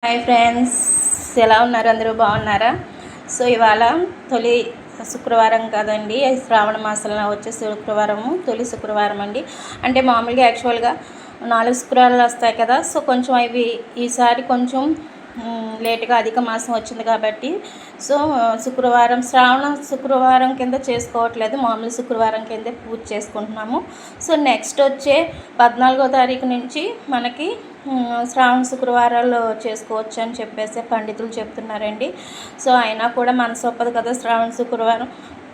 Hi friends, ఎలా ఉన్నారు? అందరూ బాగున్నారా? సో ఇవాళ తొలి శుక్రవారం కదండి, శ్రావణ మాసంలో వచ్చే శుక్రవారము తొలి శుక్రవారం అండి. అంటే మామూలుగా యాక్చువల్గా 4 శుక్రవారాలు వస్తాయి కదా. సో కొంచెం అవి ఈసారి కొంచెం లేట్గా అధిక మాసం వచ్చింది కాబట్టి సో శుక్రవారం శ్రావణ శుక్రవారం కింద చేసుకోవట్లేదు, మామూలు శుక్రవారం కింద పూజ చేసుకుంటున్నాము. సో నెక్స్ట్ వచ్చే 14వ తారీఖు నుంచి మనకి శ్రావణ శుక్రవారాలు చేసుకోవచ్చు అని చెప్పేసి పండితులు చెప్తున్నారండి. సో అయినా కూడా మనసు ఒప్పదు కదా శ్రావణ శుక్రవారం,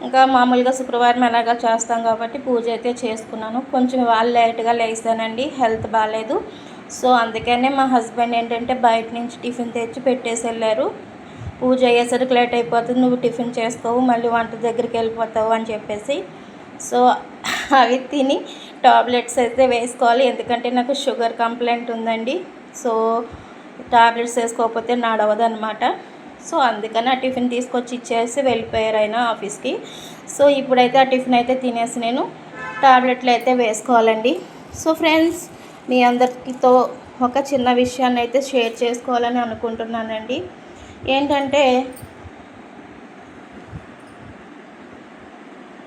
ఇంకా మామూలుగా శుక్రవారం ఎలాగా చేస్తాం కాబట్టి పూజ అయితే చేసుకున్నాను. కొంచెం వాళ్ళు లేట్గా లేసానండి, హెల్త్ బాగాలేదు. సో అందుకనే మా హస్బెండ్ ఏంటంటే బయట నుంచి టిఫిన్ తెచ్చి పెట్టేసి వెళ్ళారు. పూజ అయ్యేసరికి లేట్ అయిపోతుంది, నువ్వు టిఫిన్ చేసుకోవు, మళ్ళీ వంట దగ్గరికి వెళ్ళిపోతావు అని చెప్పేసి. సో అవి తిని టాబ్లెట్స్ అయితే వేసుకోవాలి, ఎందుకంటే నాకు షుగర్ కంప్లైంట్ ఉందండి. సో టాబ్లెట్స్ వేసుకోకపోతే నడవదు అనమాట. సో అందుకని ఆ టిఫిన్ తీసుకొచ్చి ఇచ్చేసి వెళ్ళిపోయారు ఆయన ఆఫీస్కి. సో ఇప్పుడైతే ఆ టిఫిన్ అయితే తినేసి నేను టాబ్లెట్లు అయితే వేసుకోవాలండి. సో ఫ్రెండ్స్, మీ అందరితో ఒక చిన్న విషయాన్ని అయితే షేర్ చేసుకోవాలని అనుకుంటున్నానండి. ఏంటంటే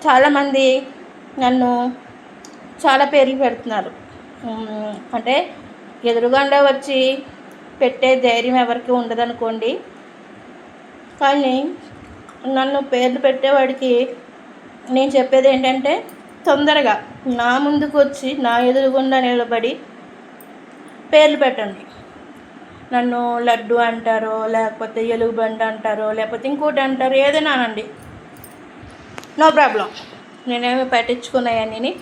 చాలామంది నన్ను చాలా పేర్లు పెడుతున్నారు. అంటే ఎదురుగండా వచ్చి పెట్టే ధైర్యం ఎవరికి ఉండదనుకోండి, కానీ నన్ను పేర్లు పెట్టేవాడికి నేను చెప్పేది ఏంటంటే తొందరగా నా ముందుకు వచ్చి నా ఎదురుగుండా నిలబడి పేర్లు పెట్టండి. నన్ను లడ్డు అంటారో, లేకపోతే ఎలుగుబండ అంటారో, లేకపోతే ఇంకోటి అంటారు, ఏదైనా అనండి, నో ప్రాబ్లం. నేనేమి పట్టించుకున్నాయని,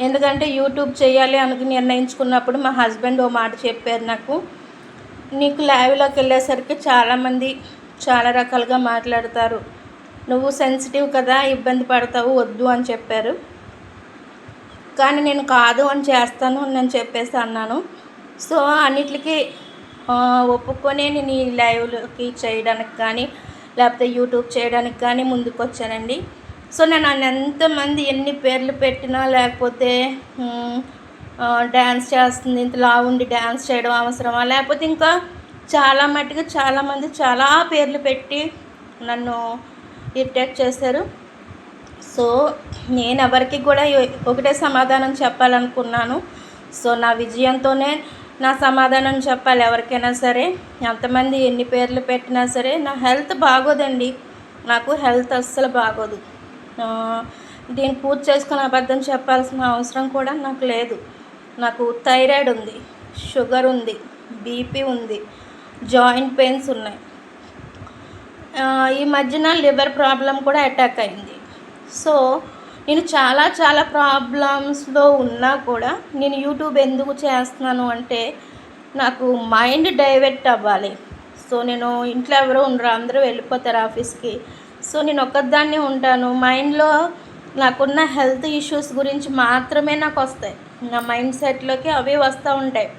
ఎందుకంటే యూట్యూబ్ చేయాలి అని నిర్ణయించుకున్నప్పుడు మా హస్బెండ్ ఓ మాట చెప్పారు నాకు, నీకు లైవ్లోకి వెళ్ళేసరికి చాలామంది చాలా రకాలుగా మాట్లాడతారు, నువ్వు సెన్సిటివ్ కదా, ఇబ్బంది పడతావు, వద్దు అని చెప్పారు. కానీ నేను కాదు అని చేస్తాను అని చెప్పేసి అన్నాను. సో అన్నిటికీ ఒప్పుకొని నేను ఈ లైవ్లోకి చేయడానికి కానీ లేకపోతే యూట్యూబ్ చేయడానికి కానీ ముందుకు వచ్చానండి. సో నేను ఎంతమంది ఎన్ని పేర్లు పెట్టినా, లేకపోతే డ్యాన్స్ చేస్తుంది, ఇంతలా ఉండి డ్యాన్స్ చేయడం అవసరమా, లేకపోతే ఇంకా చాలా మట్టుకు చాలామంది చాలా పేర్లు పెట్టి నన్ను ఇరిటేట్ చేశారు. సో నేను ఎవరికి కూడా ఒకటే సమాధానం చెప్పాలనుకున్నాను. సో నా విజయంతోనే నా సమాధానం చెప్పాలి ఎవరికైనా సరే. ఎంతమంది ఎన్ని పేర్లు పెట్టినా సరే నా హెల్త్ బాగోదండి, నాకు హెల్త్ అస్సలు బాగోదు. దీన్ని పూజ చేసుకుని అబద్ధం చెప్పాల్సిన అవసరం కూడా నాకు లేదు. నాకు థైరాయిడ్ ఉంది, షుగర్ ఉంది, బీపీ ఉంది, జాయింట్ పెయిన్స్ ఉన్నాయి. ఈ మధ్యన లివర్ ప్రాబ్లం కూడా అటాక్ అయింది. సో నేను చాలా ప్రాబ్లమ్స్లో ఉన్నా కూడా నేను యూట్యూబ్ ఎందుకు చేస్తున్నాను అంటే నాకు మైండ్ డైవర్ట్ అవ్వాలి. సో నేను ఇంట్లో ఎవరో ఉండరు, అందరూ వెళ్ళిపోతారు ఆఫీస్కి. సో నేను ఒక్కదాన్నే ఉంటాను. మైండ్లో నాకున్న హెల్త్ ఇష్యూస్ గురించి మాత్రమే నాకు వస్తాయి, నా మైండ్ సెట్లోకి అవే వస్తూ ఉంటాయి.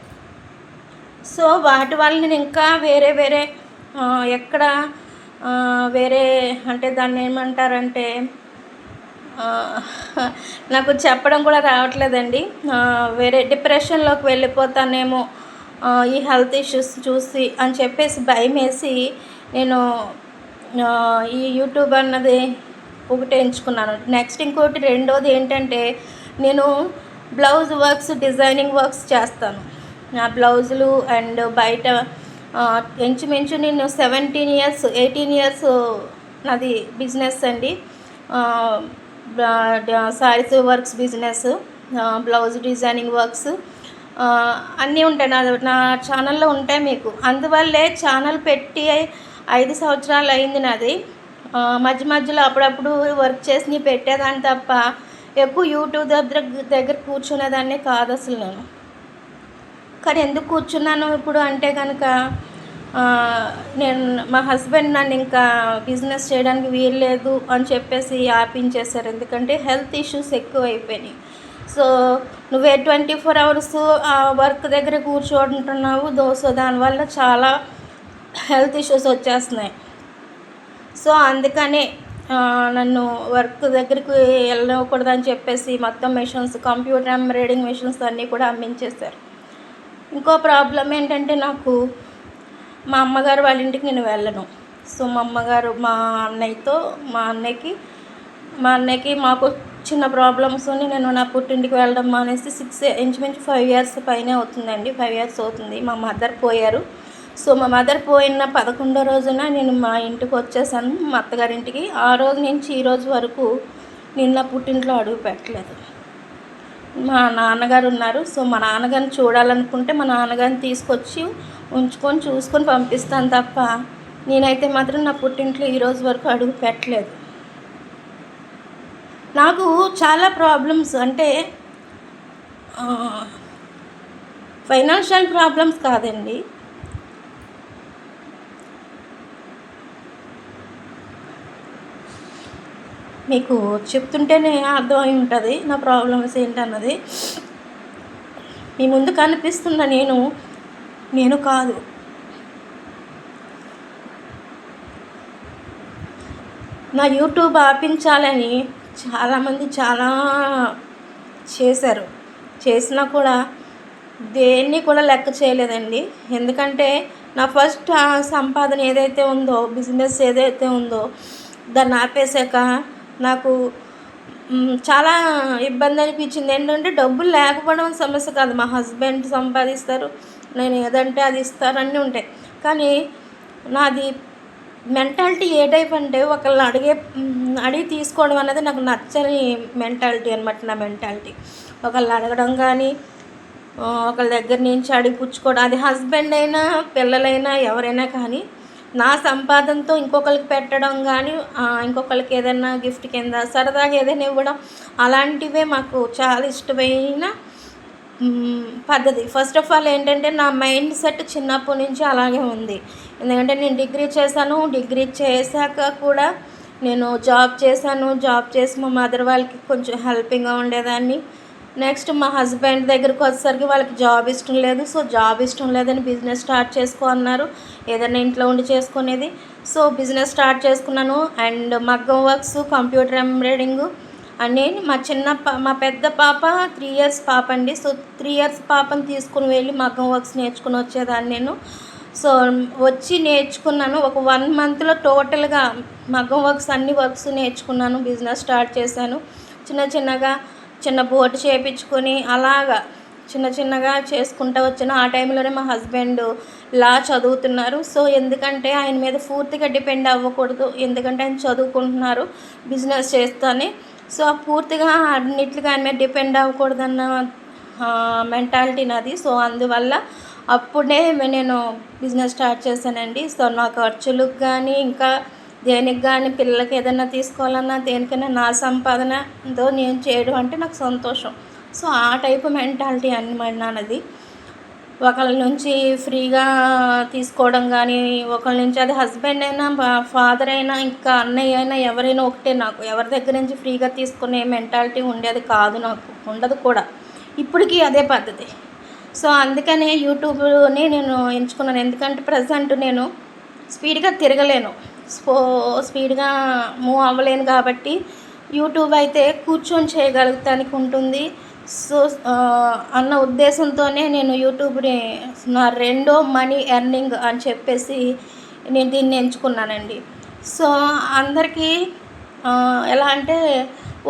సో వాటి వల్ల నేను ఇంకా వేరే ఎక్కడ వేరే అంటే దాన్ని ఏమంటారంటే నాకు చెప్పడం కూడా రావట్లేదండి, వేరే డిప్రెషన్లోకి వెళ్ళిపోతానేమో ఈ హెల్త్ ఇష్యూస్ చూసి అని చెప్పేసి భయం వేసి నేను ఈ యూట్యూబ్ అన్నది ఒకటి ఎంచుకున్నాను. నెక్స్ట్ ఇంకోటి రెండోది ఏంటంటే నేను బ్లౌజ్ వర్క్స్, డిజైనింగ్ వర్క్స్ చేస్తాను. నా బ్లౌజులు అండ్ బయట ఇంచుమించు నేను 18 ఇయర్స్ నాది బిజినెస్ అండి. Saris works business, blouse designing works అన్నీ ఉంటాయి నా ఛానల్లో ఉంటాయి మీకు. అందువల్లే ఛానల్ పెట్టి 5 సంవత్సరాలు అయింది నాది. మధ్యలో అప్పుడప్పుడు వర్క్ చేసి పెట్టేదాన్ని తప్ప ఎక్కువ యూట్యూబ్ దగ్గర కూర్చునేదాన్ని కాదు అసలు నేను. కానీ ఎందుకు కూర్చున్నాను ఇప్పుడు అంటే కనుక నేను మా హస్బెండ్ నన్ను ఇంకా బిజినెస్ చేయడానికి వీల్లేదు అని చెప్పేసి ఆపించేశారు, ఎందుకంటే హెల్త్ ఇష్యూస్ ఎక్కువ అయిపోయినాయి. సో నువ్వే 24 hours వర్క్ దగ్గర కూర్చోంటున్నావు, సో దానివల్ల చాలా హెల్త్ ఇష్యూస్ వచ్చేస్తున్నాయి. సో అందుకనే నన్ను వర్క్ దగ్గరికి వెళ్ళకూడదని చెప్పేసి మొత్తం మెషిన్స్, కంప్యూటర్ ఎంబ్రాయిడింగ్ మెషిన్స్ అన్నీ కూడా అమ్మించేశారు. ఇంకో ప్రాబ్లం ఏంటంటే నాకు మా అమ్మగారు వాళ్ళ ఇంటికి నేను వెళ్ళను. సో మా అమ్మగారు మా అన్నయ్యకి మాకు చిన్న ప్రాబ్లమ్స్ అని నేను నా పుట్టింటికి వెళ్ళడం మానేసి ఇంచుమించు 5 ఇయర్స్ పైనే అవుతుందండి. 5 ఇయర్స్ అవుతుంది. మా మదర్ పోయారు. సో మా మదర్ పోయిన 11వ రోజున నేను మా ఇంటికి వచ్చేసాను, మా అత్తగారింటికి. ఆ రోజు నుంచి ఈ రోజు వరకు నేను నా పుట్టింట్లో అడుగు పెట్టలేదు. మా నాన్నగారు ఉన్నారు. సో మా నాన్నగారిని చూడాలనుకుంటే మా నాన్నగారిని తీసుకొచ్చి చూసుకొని పంపిస్తాను తప్ప నేనైతే మాత్రం నా పుట్టింట్లో ఈరోజు వరకు అడుగు పెట్టలేదు. నాకు చాలా ప్రాబ్లమ్స్, అంటే ఫైనాన్షియల్ ప్రాబ్లమ్స్ కాదండి, మీకు చెప్తుంటేనే అర్థమై ఉంటుంది నా ప్రాబ్లమ్స్ ఏంటన్నది. మీ ముందు కనిపిస్తున్న నేను కాదు. నా యూట్యూబ్ ఆపించాలని చాలామంది చాలా చేసినా కూడా దేన్ని కూడా లెక్క చేయలేదండి. ఎందుకంటే నా ఫస్ట్ సంపాదన ఏదైతే ఉందో, బిజినెస్ ఏదైతే ఉందో దాన్ని ఆపేసాక నాకు చాలా ఇబ్బంది అనిపించింది. ఏంటంటే డబ్బులు లేకపోవడం సమస్య కాదు, మా హస్బెండ్ సంపాదిస్తారు, నేను ఏదంటే అది ఇస్తారన్నీ ఉంటాయి. కానీ నాది మెంటాలిటీ ఏ టైప్ అంటే ఒకళ్ళని అడిగి తీసుకోవడం అనేది నాకు నచ్చని మెంటాలిటీ అనమాట. నా మెంటాలిటీ ఒకళ్ళని అడగడం కానీ ఒకళ్ళ దగ్గర నుంచి అడిగి పుచ్చుకోవడం, అది హస్బెండ్ అయినా పిల్లలైనా ఎవరైనా కానీ నా సంపాదనతో ఇంకొకరికి పెట్టడం కానీ ఇంకొకరికి ఏదైనా గిఫ్ట్ కింద సరదాగా ఏదైనా ఇవ్వడం, అలాంటివే మాకు చాలా ఇష్టమైన పద్ధతి. ఫస్ట్ ఆఫ్ ఆల్ ఏంటంటే నా మైండ్ సెట్ చిన్నప్పటి నుంచి అలాగే ఉంది. ఎందుకంటే నేను డిగ్రీ చేశాను, డిగ్రీ చేశాక కూడా నేను జాబ్ చేసి మా మదర్ వాళ్ళకి కొంచెం హెల్పింగ్గా ఉండేదాన్ని. నెక్స్ట్ మా హస్బెండ్ దగ్గరికి వచ్చేసరికి వాళ్ళకి జాబ్ ఇష్టం లేదు. సో జాబ్ ఇష్టం లేదని బిజినెస్ స్టార్ట్ చేసుకో అన్నారు, ఏదైనా ఇంట్లో ఉండి చేసుకునేది. సో బిజినెస్ స్టార్ట్ చేసుకున్నాను. అండ్ మగ్గం వర్క్స్, కంప్యూటర్ ఎంబ్రాయిడింగ్ అన్నీ. మా పెద్ద పాప 3 ఇయర్స్ పాప అండి. సో 3 ఇయర్స్ పాపని తీసుకుని వెళ్ళి మగ్గం వర్క్స్ నేర్చుకుని వచ్చేదాన్ని నేను. సో వచ్చి నేర్చుకున్నాను. ఒక 1 మంత్లో టోటల్గా మగ్గం వర్క్స్ అన్ని వర్క్స్ నేర్చుకున్నాను. బిజినెస్ స్టార్ట్ చేశాను. చిన్న బోట్ చేయించుకొని అలాగా చిన్నగా చేసుకుంటూ వచ్చాను. ఆ టైంలోనే మా హస్బెండ్ లా చదువుతున్నారు. సో ఎందుకంటే ఆయన మీద పూర్తిగా డిపెండ్ అవ్వకూడదు, ఎందుకంటే ఆయన చదువుకుంటున్నారు బిజినెస్ చేస్తానే. సో పూర్తిగా అన్నిటిగా ఆయన మీద డిపెండ్ అవ్వకూడదన్న మెంటాలిటీ నాది. సో అందువల్ల అప్పుడే నేను బిజినెస్ స్టార్ట్ చేశానండి. సో నా ఖర్చులకు కానీ ఇంకా దేనికి కానీ పిల్లలకి ఏదైనా తీసుకోవాలన్నా దేనికైనా నా సంపాదనతో నేను చేయడం అంటే నాకు సంతోషం. సో ఆ టైపు మెంటాలిటీ అన్నమాట నాన్నది. ఒకళ్ళ నుంచి ఫ్రీగా తీసుకోవడం కానీ, ఒకళ్ళ నుంచి, అది హస్బెండ్ అయినా ఫాదర్ అయినా ఇంకా అన్నయ్య అయినా ఎవరైనా ఒకటే, నాకు ఎవరి దగ్గర నుంచి ఫ్రీగా తీసుకునే మెంటాలిటీ ఉండేది కాదు, నాకు ఉండదు కూడా. ఇప్పటికీ అదే పద్ధతి. సో అందుకనే యూట్యూబ్ని నేను ఎంచుకున్నాను. ఎందుకంటే ప్రజెంట్ నేను స్పీడ్గా తిరగలేను, స్పీడ్గా మూవ్ అవ్వలేను కాబట్టి యూట్యూబ్ అయితే కూర్చొని చేయగలుగుతానికి ఉంటుంది. సో అన్న ఉద్దేశంతోనే నేను యూట్యూబ్ని నా రెండో మనీ ఎర్నింగ్ అని చెప్పేసి నేను దీన్ని ఎంచుకున్నానండి. సో అందరికీ ఎలా అంటే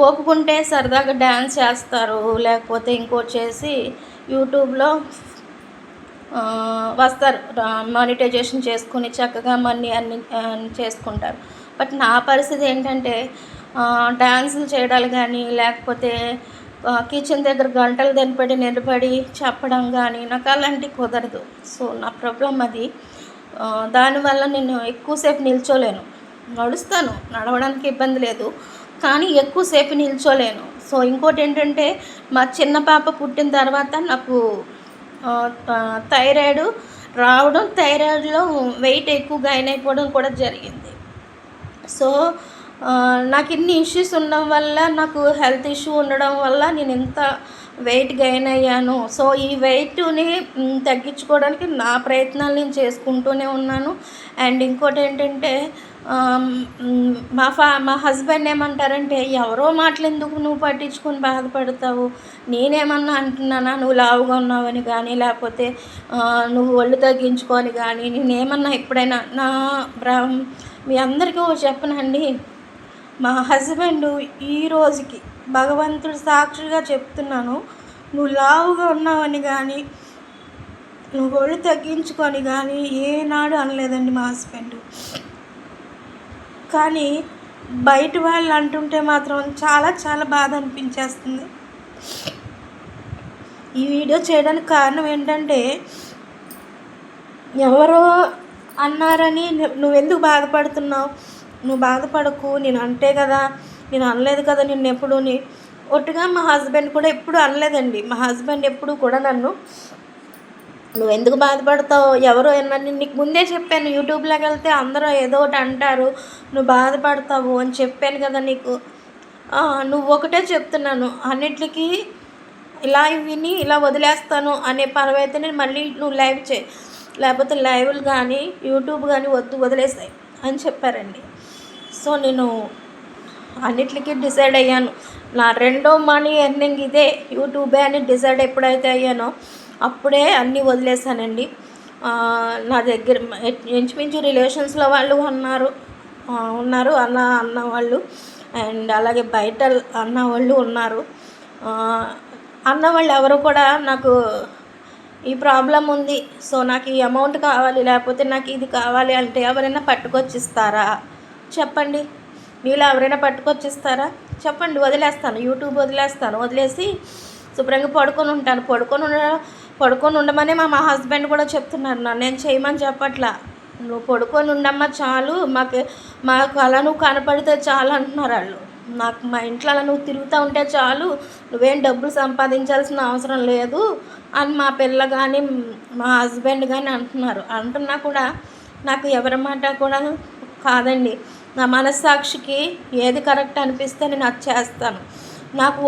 ఓపుకుంటే సరదాగా డ్యాన్స్ చేస్తారు, లేకపోతే ఇంకోటి చేసి యూట్యూబ్లో వస్తారు, మానిటైజేషన్ చేసుకుని చక్కగా మనీ అన్ని చేసుకుంటారు. బట్ నా పరిస్థితి ఏంటంటే డ్యాన్సులు చేయడాలు కానీ, లేకపోతే కిచెన్ దగ్గర గంటలు నిలబడి చెప్పడం కానీ నాకు అలాంటివి కుదరదు. సో నా ప్రాబ్లం అది. దానివల్ల నేను ఎక్కువసేపు నిల్చోలేను. నడుస్తాను, నడవడానికి ఇబ్బంది లేదు, కానీ ఎక్కువసేపు నిల్చోలేను. సో ఇంకోటి ఏంటంటే మా చిన్న పాప పుట్టిన తర్వాత నాకు థైరాయిడ్ రావడం, థైరాయిడ్లో వెయిట్ ఎక్కువ గైన్ అయిపోవడం కూడా జరిగింది. సో నాకు ఇన్ని ఇష్యూస్ ఉండడం వల్ల, నాకు హెల్త్ ఇష్యూ ఉండడం వల్ల నేను ఇంత వెయిట్ గెయిన్ అయ్యాను. సో ఈ వెయిట్ని తగ్గించుకోవడానికి నా ప్రయత్నాలు నేను చేసుకుంటూనే ఉన్నాను. అండ్ ఇంకోటి ఏంటంటే మా హస్బెండ్ ఏమంటారంటే, ఎవరో మాటలు ఎందుకు నువ్వు పట్టించుకొని బాధపడతావు, నేనేమన్నా అంటున్నానా నువ్వు లావుగా ఉన్నావని కానీ, లేకపోతే నువ్వు ఒళ్ళు తగ్గించుకొని కానీ, నేనేమన్నా ఎప్పుడైనా మీ అందరికీ చెప్పనండి, మా హస్బెండ్ ఈ రోజుకి భగవంతుడు సాక్షిగా చెప్తున్నాను, నువ్వు లావుగా ఉన్నావని కానీ, నువ్వు ఒళ్ళు తగ్గించుకొని కానీ ఏనాడు అనలేదండి మా హస్బెండ్. కానీ బయట వాళ్ళు అంటుంటే మాత్రం చాలా చాలా బాధ అనిపించేస్తుంది. ఈ వీడియో చేయడానికి కారణం ఏంటంటే, ఎవరో అన్నారని నువ్వెందుకు బాధపడుతున్నావు, నువ్వు బాధపడకు, నేను అంటే కదా, నేను అనలేదు కదా నిన్ను ఎప్పుడూని. ఒట్టుగా మా హస్బెండ్ కూడా ఎప్పుడు అనలేదండి. మా హస్బెండ్ ఎప్పుడు కూడా నన్ను నువ్వు ఎందుకు బాధపడతావు, ఎవరో నేను నీకు ముందే చెప్పాను, యూట్యూబ్లోకి వెళ్తే అందరూ ఏదో ఒకటి అంటారు, నువ్వు బాధపడతావు అని చెప్పాను కదా నీకు. నువ్వు ఒకటే చెప్తున్నాను, అన్నిటికీ ఇలా విని ఇలా వదిలేస్తాను అనే పరవైతే మళ్ళీ నువ్వు లైవ్ చేయి, లేకపోతే లైవ్లు కానీ యూట్యూబ్ కానీ వదిలేస్తాయి అని చెప్పారండి. సో నేను అన్నిటికీ డిసైడ్ అయ్యాను. నా రెండో మనీ ఎర్నింగ్ ఇదే, యూట్యూబే అని డిసైడ్ ఎప్పుడైతే అయ్యానో అప్పుడే అన్నీ వదిలేసానండి. నా దగ్గర ఇంచుమించు రిలేషన్స్లో వాళ్ళు ఉన్నారు అన్న వాళ్ళు, అండ్ అలాగే బయట అన్న వాళ్ళు ఉన్నారు. అన్న వాళ్ళు ఎవరు కూడా నాకు ఈ ప్రాబ్లం ఉంది, సో నాకు ఈ అమౌంట్ కావాలి, లేకపోతే నాకు ఇది కావాలి అంటే ఎవరైనా పట్టుకొచ్చిస్తారా చెప్పండి? మీలో ఎవరైనా పట్టుకొచ్చిస్తారా చెప్పండి? వదిలేస్తాను, యూట్యూబ్ వదిలేసి శుభ్రంగా పడుకొని ఉండమని మా హస్బెండ్ కూడా చెప్తున్నారు. నేను చేయమని చెప్పట్లా, నువ్వు పడుకొని ఉండమ్మా చాలు, మాకు అలా నువ్వు కనపడితే చాలు అంటున్నారు వాళ్ళు. నాకు మా ఇంట్లో అలా నువ్వు తిరుగుతూ ఉంటే చాలు, నువ్వేం డబ్బులు సంపాదించాల్సిన అవసరం లేదు అని మా పిల్ల కానీ మా హస్బెండ్ కానీ అంటున్నా కూడా నాకు ఎవరి మాట కూడా కాదండి. నా మనస్సాక్షికి ఏది కరెక్ట్ అనిపిస్తే నేను అది చేస్తాను. నాకు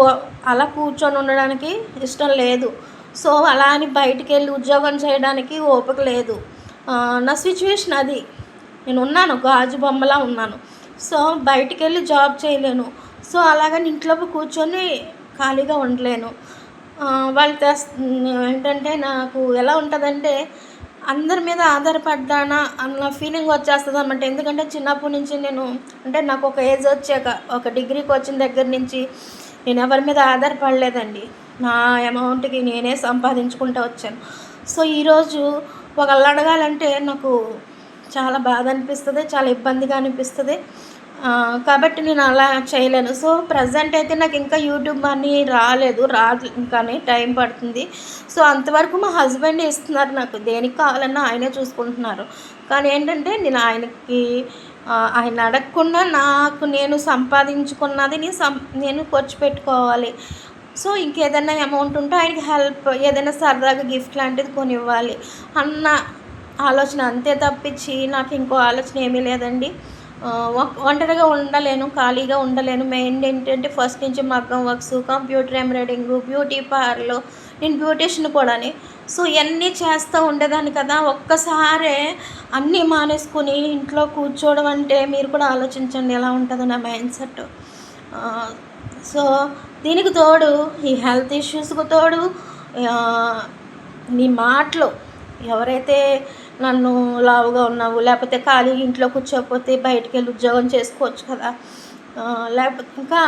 అలా కూర్చొని ఉండడానికి ఇష్టం లేదు. సో అలా అని బయటికి వెళ్ళి ఉద్యోగం చేయడానికి ఓపిక లేదు. నా సిచ్యువేషన్ అది, నేను ఉన్నాను, గాజు బొమ్మలా ఉన్నాను. సో బయటికి వెళ్ళి జాబ్ చేయలేను. సో అలాగని ఇంట్లో కూర్చొని ఖాళీగా ఉండలేను. వాళ్ళు ఏంటంటే నాకు ఎలా ఉంటుందంటే, అందరి మీద ఆధారపడ్డానా అన్న ఫీలింగ్ వచ్చేస్తుంది అన్నమాట. ఎందుకంటే చిన్నప్పటి నుంచి నాకు ఒక ఏజ్ వచ్చాక, ఒక డిగ్రీకి వచ్చిన దగ్గర నుంచి నేను ఎవరి మీద ఆధారపడలేదండి. నా అమౌంట్కి నేనే సంపాదించుకుంటూ వచ్చాను. సో ఈరోజు ఒకళ్ళు అడగాలంటే నాకు చాలా బాధ అనిపిస్తుంది, చాలా ఇబ్బందిగా అనిపిస్తుంది. కాబట్టి నేను అలా చేయలేను. సో ప్రజెంట్ అయితే నాకు ఇంకా యూట్యూబ్ మనీ రాదు, ఇంకానే టైం పడుతుంది. సో అంతవరకు మా హస్బెండ్ ఇస్తున్నారు, నాకు దేనికి కావాలన్నా ఆయనే చూసుకుంటున్నారు. కానీ ఏంటంటే నేను ఆయన అడగకుండా నేను సంపాదించుకున్నది నేను ఖర్చు పెట్టుకోవాలి. సో ఇంకేదైనా అమౌంట్ ఉంటే ఆయనకి హెల్ప్, ఏదైనా సరదాగా గిఫ్ట్ లాంటిది కొనివ్వాలి అన్న ఆలోచన, అంతే తప్పించి నాకు ఇంకో ఆలోచన ఏమీ లేదండి. ఒంటరిగా ఉండలేను, ఖాళీగా ఉండలేను. మెయిన్ ఏంటంటే ఫస్ట్ నుంచి మగ్గం works, computer embroidering, beauty parlour, నేను బ్యూటీషియన్ కూడాని. సో ఇవన్నీ చేస్తూ ఉండేదాన్ని కదా. ఒక్కసారే అన్నీ మానేసుకుని ఇంట్లో కూర్చోవడం అంటే మీరు కూడా ఆలోచించండి ఎలా ఉంటుందో నా మైండ్ సెట్. సో దీనికి తోడు ఈ హెల్త్ ఇష్యూస్కు తోడు నీ మాటలు, ఎవరైతే నన్ను లావుగా ఉన్నావు, లేకపోతే ఖాళీ ఇంట్లో కూర్చోకపోతే బయటికి వెళ్ళి ఉద్యోగం చేసుకోవచ్చు కదా, లేకపోతే ఇంకా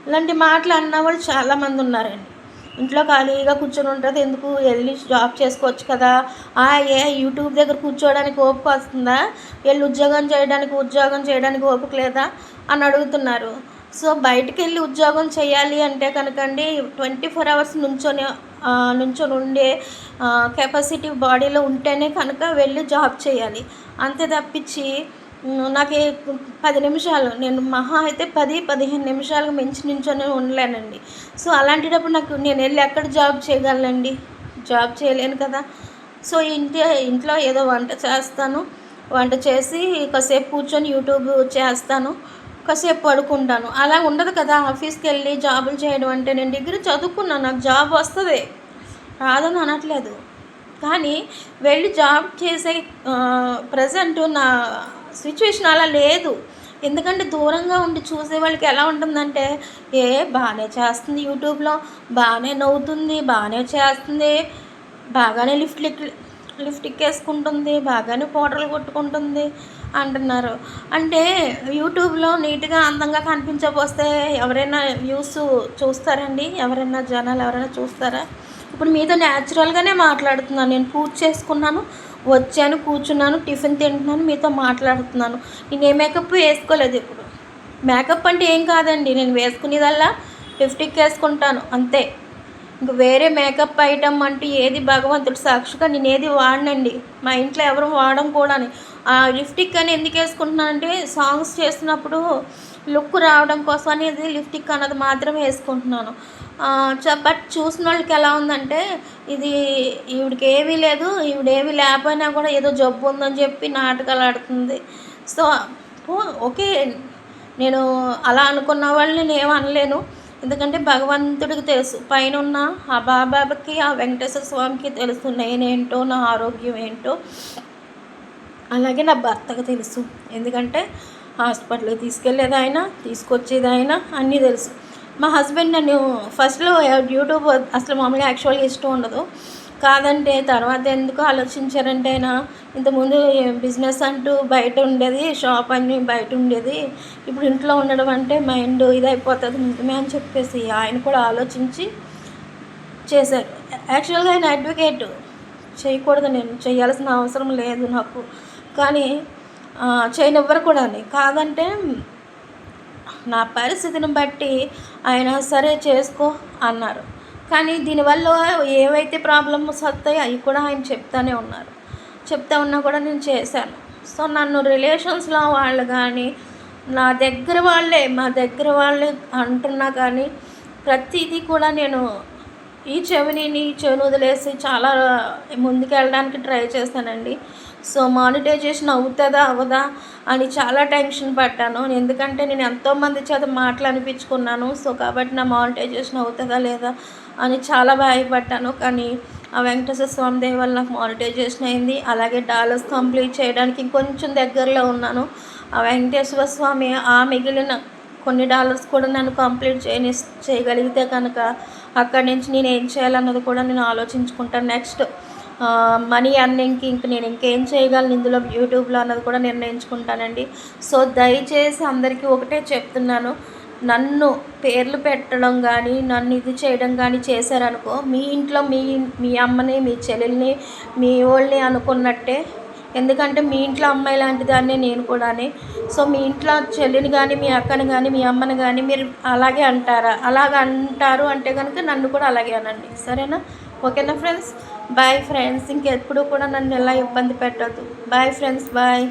ఇలాంటి మాటలు అన్నవాళ్ళు చాలామంది ఉన్నారండి. ఇంట్లో ఖాళీగా కూర్చొని ఉంటుంది, ఎందుకు వెళ్ళి జాబ్ చేసుకోవచ్చు కదా, యూట్యూబ్ దగ్గర కూర్చోవడానికి ఓపిక వస్తుందా, వెళ్ళి ఉద్యోగం చేయడానికి ఓపిక లేదా అని అడుగుతున్నారు. సో బయటికి వెళ్ళి ఉద్యోగం చేయాలి అంటే కనుకండి 24 hours నుంచొని ఉండే కెపాసిటీ బాడీలో ఉంటేనే కనుక వెళ్ళి జాబ్ చేయాలి. అంతే తప్పించి నాకు 10 నిమిషాలు, నేను మహా అయితే 10-15 నిమిషాలకు మించి నించొని ఉండలేనండి. సో అలాంటిటప్పుడు నేను వెళ్ళి ఎక్కడ జాబ్ చేయగలనండి, జాబ్ చేయలేను కదా. సో ఇంట్లో ఏదో వంట చేస్తాను, వంట చేసి కాసేపు కూర్చొని యూట్యూబ్ చేస్తాను. కాసేపు పడుకుంటాను. అలా ఉండదు కదా ఆఫీస్కి వెళ్ళి జాబులు చేయడం అంటే. నేను డిగ్రీ చదువుకున్నాను, నాకు జాబ్ వస్తుంది, రాదని అనట్లేదు. కానీ వెళ్ళి జాబ్ చేసే ప్రజెంట్ నా సిచ్యువేషన్ అలా లేదు. ఎందుకంటే దూరంగా ఉండి చూసే వాళ్ళకి ఎలా ఉంటుందంటే, బాగానే చేస్తుంది, యూట్యూబ్లో బాగానే నవ్వుతుంది, బాగానే చేస్తుంది, బాగానే లిఫ్ట్ ఎక్కేసుకుంటుంది, బాగానే పౌడర్లు కొట్టుకుంటుంది అంటున్నారు. అంటే యూట్యూబ్లో నీట్గా అందంగా కనిపించకపోతే ఎవరైనా వ్యూస్ చూస్తారండి? ఎవరైనా జనాలు ఎవరైనా చూస్తారా? ఇప్పుడు మీతో న్యాచురల్గానే మాట్లాడుతున్నాను. నేను పూజ చేసుకున్నాను, వచ్చాను, కూర్చున్నాను, టిఫిన్ తింటున్నాను, మీతో మాట్లాడుతున్నాను. నేను ఏ మేకప్ వేసుకోలేదు. ఇప్పుడు మేకప్ అంటే ఏం కాదండి, నేను వేసుకునేదల్లా లిప్స్టిక్ వేసుకుంటాను అంతే. ఇంక వేరే మేకప్ ఐటమ్ అంటే ఏది భగవంతుడు సాక్షిగా నేను ఏది వాడనండి. మా ఇంట్లో ఎవరు వాడడం కూడా. ఆ లిప్స్టిక్ అని ఎందుకు వేసుకుంటున్నానంటే, సాంగ్స్ చేస్తున్నప్పుడు లుక్ రావడం కోసం అనేది లిప్స్టిక్ అన్నది మాత్రమే వేసుకుంటున్నాను. బట్ చూసిన వాళ్ళకి ఎలా ఉందంటే, ఇది ఈవిడికి ఏమీ లేదు, ఈవిడేమీ లేకపోయినా కూడా ఏదో జబ్బు ఉందని చెప్పి నాటకాలు ఆడుతుంది. సో ఓకే, నేను అలా అనుకున్న వాళ్ళని నేను అనలేను. ఎందుకంటే భగవంతుడికి తెలుసు, పైన ఉన్న ఆ బాబాకి, ఆ వెంకటేశ్వర స్వామికి తెలుసు నేనేంటో, నా ఆరోగ్యం ఏంటో. అలాగే నా భర్తకు తెలుసు, ఎందుకంటే హాస్పిటల్కి తీసుకెళ్ళేది ఆయన, తీసుకొచ్చేది ఆయన, అన్నీ తెలుసు. మా హస్బెండ్ నన్ను ఫస్ట్లో యూట్యూబ్ అసలు మామూలుగా యాక్చువల్గా ఇష్టం ఉండదు, కాదంటే తర్వాత ఎందుకు ఆలోచించారంటే, ఆయన ఇంతకుముందు బిజినెస్ అంటూ బయట ఉండేది, షాప్ అన్నీ బయట ఉండేది, ఇప్పుడు ఇంట్లో ఉండడం అంటే మైండ్ ఇదైపోతుంది నిజమే అని చెప్పేసి ఆయన కూడా ఆలోచించి చేశారు. యాక్చువల్గా ఆయన అడ్వకేట్, చేయకూడదు, నేను చేయాల్సిన అవసరం లేదు నాకు, కానీ చేయనివ్వరు కూడా. కాదంటే నా పరిస్థితిని బట్టి ఆయన సరే చేసుకో అన్నారు. కానీ దీనివల్ల ఏవైతే ప్రాబ్లమ్స్ వస్తాయో అవి కూడా ఆయన చెప్తా ఉన్నా కూడా నేను చేశాను. సో నన్ను రిలేషన్స్లో వాళ్ళు కానీ, నా దగ్గర వాళ్ళే, మా దగ్గర వాళ్ళే అంటున్నా కానీ ప్రతిదీ కూడా నేను ఈ చెవిని వదిలేసి చాలా ముందుకు వెళ్ళడానికి ట్రై చేస్తానండి. సో మానిటైజేషన్ అవుతుందా అవ్వదా అని చాలా టెన్షన్ పడ్డాను. ఎందుకంటే నేను ఎంతోమంది చేత మాటలు అనిపించుకున్నాను. సో కాబట్టి నా మానిటైజేషన్ అవుతుందా లేదా అని చాలా భయపడ్డాను. కానీ ఆ వెంకటేశ్వర స్వామి దయ వల్ల నాకు మానిటైజేషన్ అయింది. అలాగే డాలర్స్ కంప్లీట్ చేయడానికి ఇంకొంచెం దగ్గరలో ఉన్నాను. ఆ వెంకటేశ్వర స్వామి ఆ మిగిలిన కొన్ని డాలర్స్ కూడా నన్ను కంప్లీట్ చేయగలిగితే కనుక అక్కడి నుంచి నేను ఏం చేయాలన్నది కూడా నేను ఆలోచించుకుంటాను. నెక్స్ట్ మనీ అర్నింగ్కి నేను ఇంకేం చేయగలను ఇందులో యూట్యూబ్లో అన్నది కూడా నిర్ణయించుకుంటానండి. సో దయచేసి అందరికీ ఒకటే చెప్తున్నాను, నన్ను పేర్లు పెట్టడం కానీ, నన్ను ఇది చేయడం కానీ చేశారనుకో, మీ ఇంట్లో మీ అమ్మని, మీ చెల్లెల్ని, మీ వాళ్ళని అనుకున్నట్టే. ఎందుకంటే మీ ఇంట్లో అమ్మాయి లాంటి దాన్నే నేను కూడా. సో మీ ఇంట్లో చెల్లిని కానీ, మీ అక్కని కానీ, మీ అమ్మని కానీ మీరు అలాగే అంటారా? అంటారు అంటే కనుక నన్ను కూడా అలాగే అనండి, సరేనా? ఓకేనా ఫ్రెండ్స్? Bye friends. ఇంకెప్పుడు కూడా నన్ను ఎలా ఇబ్బంది పెట్టద్దు. Bye friends, bye.